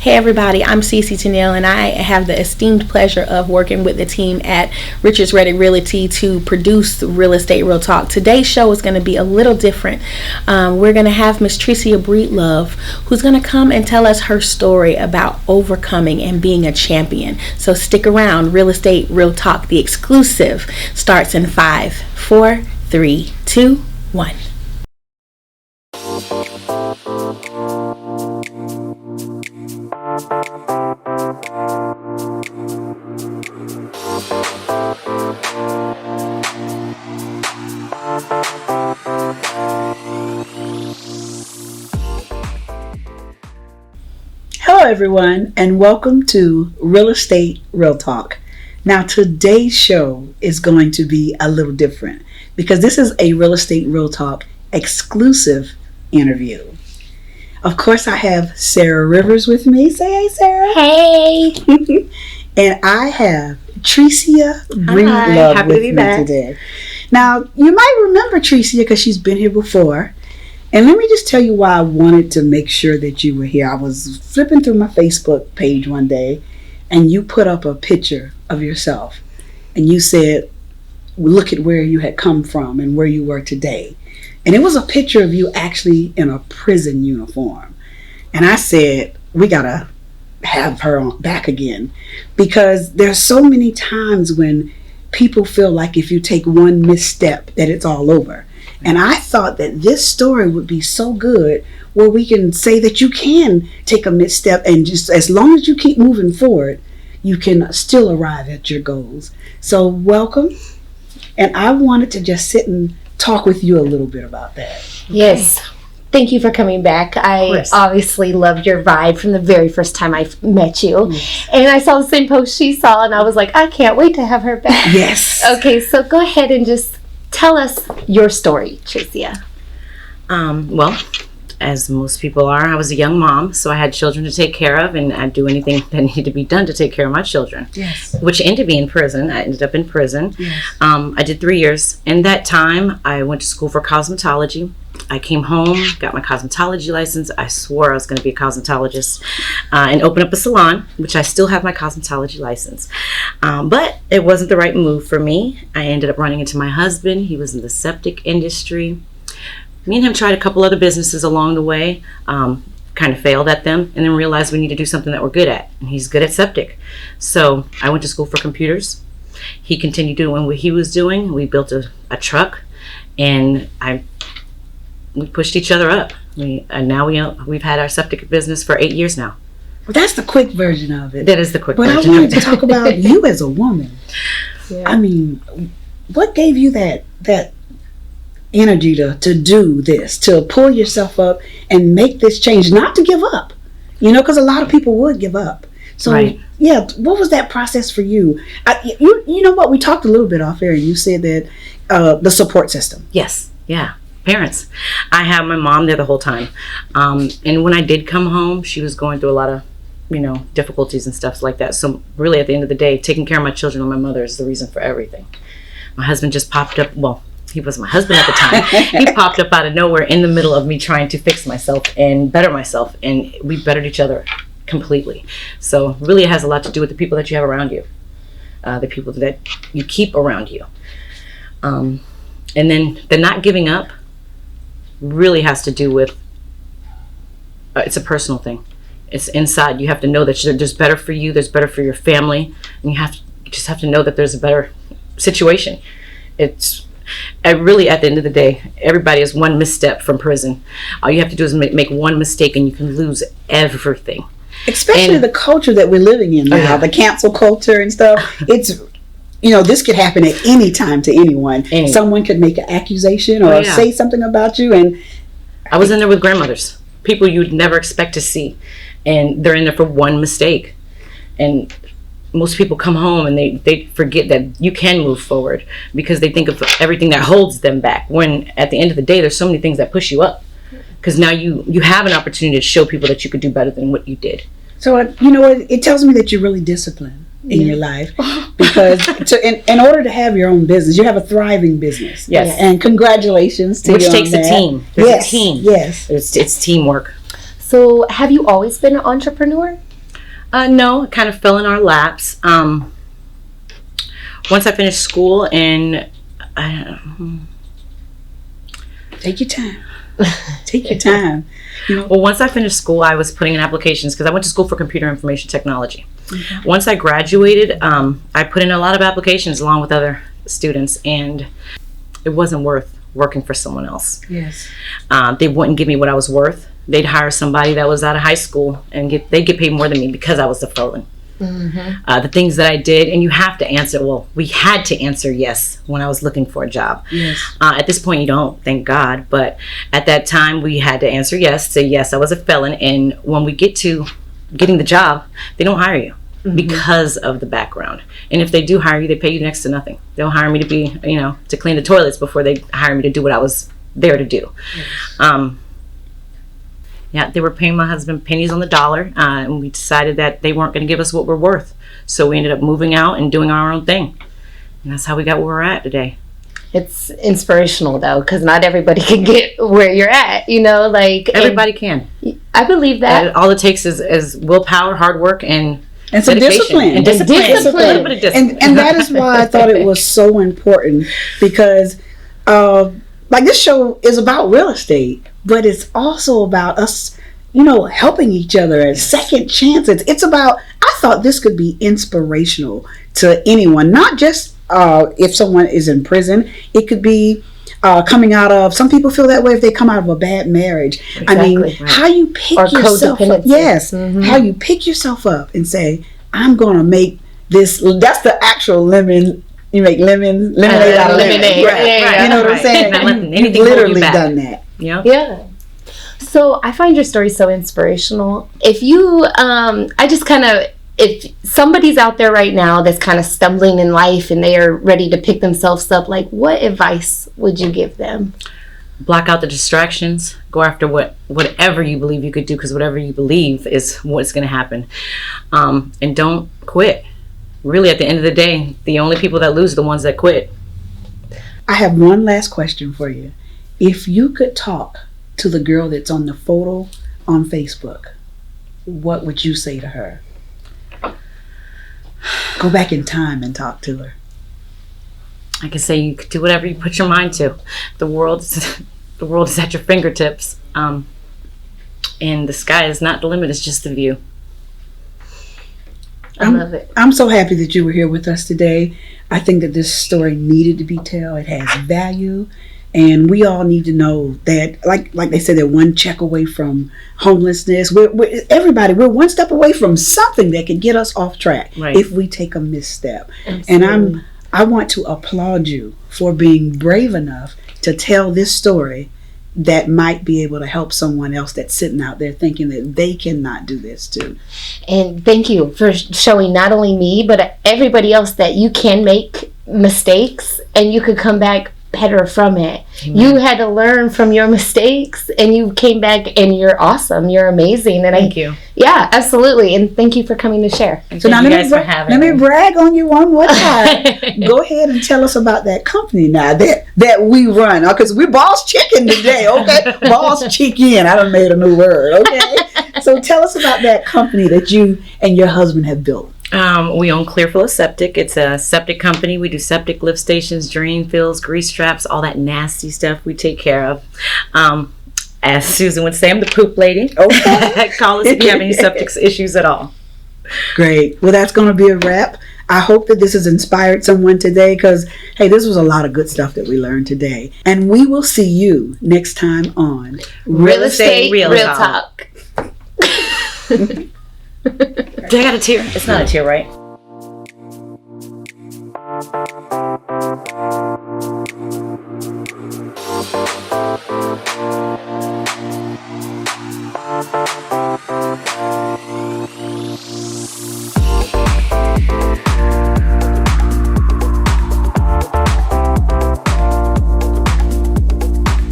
Hey everybody, I'm Cece Tennille, and I have the esteemed pleasure of working with the team at Richards Reddick Realty to produce Real Estate Real Talk. Today's show is going to be a little different. We're going to have Miss Tricia Breedlove, who's going to come and tell us her story about overcoming and being a champion. So stick around. Real Estate Real Talk, the exclusive, starts in 5, 4, 3, 2, 1. Hello everyone, and welcome to Real Estate Real Talk. Now today's show is going to be a little different because this is a Real Estate Real Talk exclusive interview. Of course, I have Sarah Rivers with me. Say hey, Sarah. Hey. And I have Tricia Breedlove with me today. Now, you might remember Tricia because she's been here before. And let me just tell you why I wanted to make sure that you were here. I was flipping through my Facebook page one day, and you put up a picture of yourself. And you said, look at where you had come from and where you were today. And it was a picture of you actually in a prison uniform. And I said, we got to have her back again. Because there's so many times when people feel like if you take one misstep that it's all over. And I thought that this story would be so good where we can say that you can take a misstep and just as long as you keep moving forward, you can still arrive at your goals. So welcome. And I wanted to just sit and talk with you a little bit about that. Okay. Yes. Thank you for coming back. I obviously loved your vibe from the very first time I met you. Yes. And I saw the same post she saw and I was like, I can't wait to have her back. Yes. Okay, so go ahead and just tell us your story, Tricia. Well, as most people are, I was a young mom, so I had children to take care of, and I'd do anything that needed to be done to take care of my children. Yes. Which ended me in prison. I ended up in prison. Yes. I did 3 years. In that time, I went to school for cosmetology. I came home, got my cosmetology license. I swore I was going to be a cosmetologist and open up a salon, which I still have my cosmetology license. But it wasn't the right move for me. I ended up running into my husband. He was in the septic industry. Me and him tried a couple other businesses along the way, kind of failed at them, and then realized we need to do something that we're good at. And he's good at septic. So I went to school for computers. He continued doing what he was doing. We built a truck, and we pushed each other up. We've had our septic business for 8 years now. Well, that's the quick version of it. That is the quick version. But I wanted to talk about you as a woman. Yeah. I mean, what gave you that energy to do this, to pull yourself up and make this change, not to give up? You know, because a lot of people would give up. So, right. Yeah, what was that process for you? You know what? We talked a little bit off air. You said that the support system. Yes. Yeah. Parents. I had my mom there the whole time. And when I did come home, she was going through a lot of, difficulties and stuff like that. So really at the end of the day, taking care of my children and my mother is the reason for everything. My husband just popped up. Well, he was my husband at the time. He popped up out of nowhere in the middle of me trying to fix myself and better myself. And we bettered each other completely. So really it has a lot to do with the people that you have around you. The people that you keep around you. And then the not giving up really has to do with it's a personal thing. It's inside. You have to know that there's better for you, there's better for your family, and you just have to know that there's a better situation. It's really, at the end of the day, everybody is one misstep from prison. All you have to do is make one mistake and you can lose everything. Especially the culture that we're living in now, the cancel culture and stuff. It's this could happen at any time to anyone. Someone could make an accusation or say something about you. And I was in there with grandmothers, people you'd never expect to see. And they're in there for one mistake. And most people come home and they forget that you can move forward because they think of everything that holds them back. When at the end of the day, there's so many things that push you up. Because now you have an opportunity to show people that you could do better than what you did. So, it tells me that you're really disciplined in your life, because in order to have your own business, you have a thriving business. Yes. And congratulations to you. Which takes a team. There's a team. Yes. It's teamwork. So have you always been an entrepreneur? No, it kind of fell in our laps. Once I finished school and take your time. Take your time. Well, once I finished school, I was putting in applications because I went to school for computer information technology. Mm-hmm. Once I graduated, I put in a lot of applications along with other students, and it wasn't worth working for someone else. Yes. They wouldn't give me what I was worth. They'd hire somebody that was out of high school and they'd get paid more than me because I was the felon. Mm-hmm. The things that I did, and you have to answer, well, we had to answer yes when I was looking for a job. Yes. At this point, you don't, thank God. But at that time, we had to answer yes, say yes, I was a felon. And when we get to getting the job, they don't hire you because of the background. And if they do hire you, they pay you next to nothing. They'll hire me to be, to clean the toilets before they hire me to do what I was there to do. Yes. Yeah, they were paying my husband pennies on the dollar, and we decided that they weren't going to give us what we're worth. So we ended up moving out and doing our own thing. And that's how we got where we're at today. It's inspirational, though, because not everybody can get where you're at, Everybody can. I believe that. All it takes is willpower, hard work, and some discipline. And discipline. A little bit of discipline. And that is why I thought it was so important, because this show is about real estate, but it's also about us, helping each other as second chances. It's about, I thought this could be inspirational to anyone, not just if someone is in prison. It could be coming out of, some people feel that way if they come out of a bad marriage. Exactly, how you pick yourself up. Yes. Mm-hmm. How you pick yourself up and say, I'm going to make this, that's the actual lemon. You make lemonade out of lemonade. Right. You know what I'm saying? You've literally done that. Yeah. So I find your story so inspirational. If you, if somebody's out there right now that's kind of stumbling in life and they are ready to pick themselves up, what advice would you give them? Block out the distractions. Go after whatever you believe you could do, because whatever you believe is what's going to happen. And don't quit. Really, at the end of the day, the only people that lose are the ones that quit. I have one last question for you. If you could talk to the girl that's on the photo on Facebook, what would you say to her? Go back in time and talk to her. I can say you could do whatever you put your mind to. The world is at your fingertips, and the sky is not the limit. It's just the view. I love it. I'm so happy that you were here with us today. I think that this story needed to be told. It has value, and we all need to know that, like they said, they're one check away from homelessness. We're one step away from something that can get us off track if we take a misstep. Absolutely. And I want to applaud you for being brave enough to tell this story that might be able to help someone else that's sitting out there thinking that they cannot do this too. And thank you for showing not only me, but everybody else that you can make mistakes and you could come back better from it. Amen. You had to learn from your mistakes and you came back and you're awesome. You're amazing. And thank you. Yeah, absolutely. And thank you for coming to share. So now let me brag on you one more time. Go ahead and tell us about that company now that we run. Because we're boss chicken today, okay? Boss chicken. I done made a new word, okay? So tell us about that company that you and your husband have built. We own Clear Flow Septic. It's a septic company. We do septic lift stations, drain fills, grease traps, all that nasty stuff we take care of. As Susan would say, I'm the poop lady. Okay. Call us if you have any septic issues at all. Great. Well, that's going to be a wrap. I hope that this has inspired someone today because, hey, this was a lot of good stuff that we learned today. And we will see you next time on Real Estate Real Talk. Did I got a tear? It's not a tear, right?